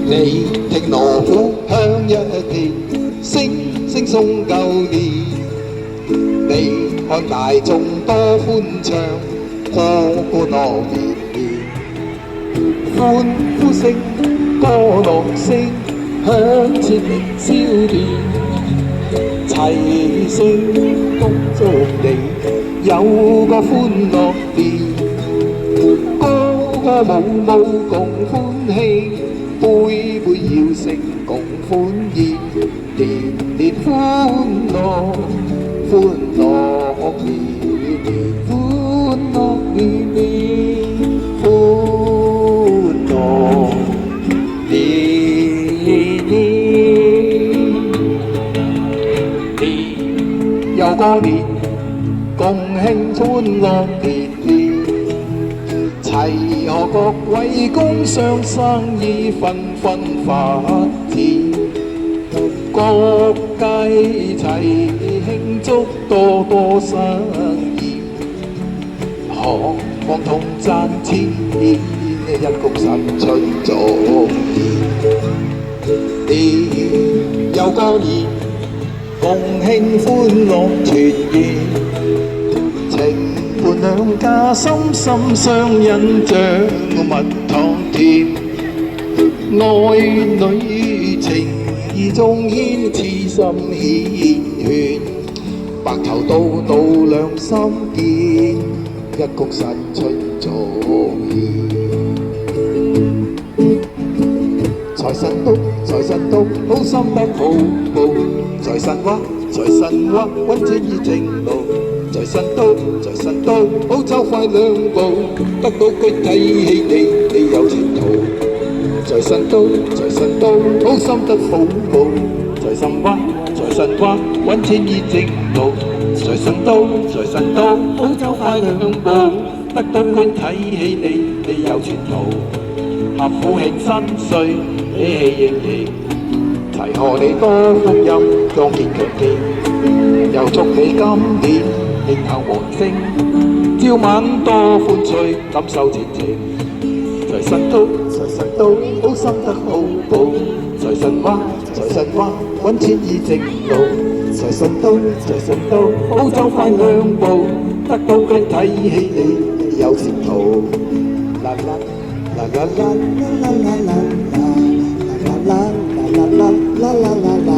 你聽鑼鼓響一片，聲聲送舊年。你看大眾多歡暢，個個樂綿綿。歡呼聲、歌樂聲，響徹凌霄段。齊聲恭祝你有個歡樂年，個個舞舞共歡喜，杯杯要聲共歡宴，年年歡樂，歡樂年年，歡樂年年，歡樂年年。年又過年，共慶歡樂年年，齊賀各位工商生意紛紛發展，各界齊慶祝多多生意，行行同賺錢，一谷新春早年。年又過年，共慶歡樂團圓，情伴兩家心心相印，像蜜糖甜，愛女情意中牽痴心牽勸，白頭到老兩心見，一谷新春早現。財神到，財神到，好心得好報。財神話，財神話，揾錢依正路。財神到，財神到，好走快兩步，得到佢睇起你，你有前途。財神到，財神到，好心得好報。財神話，財神話，揾錢依正路。財神到，財神到，好走快兩步，得到佢睇起你，你有前途。合府慶新歲，喜氣盈盈，齊賀你多福音，壯健強健，又祝你今年應幸旺盛，朝晚多歡趣，感受前程。財神到，財神到，好心得好報。財神話，財神話，揾錢依正路。財神到，財神到，好走快兩步，得到佢睇起你，有前途。啦啦啦啦啦啦啦啦啦啦啦啦啦啦啦。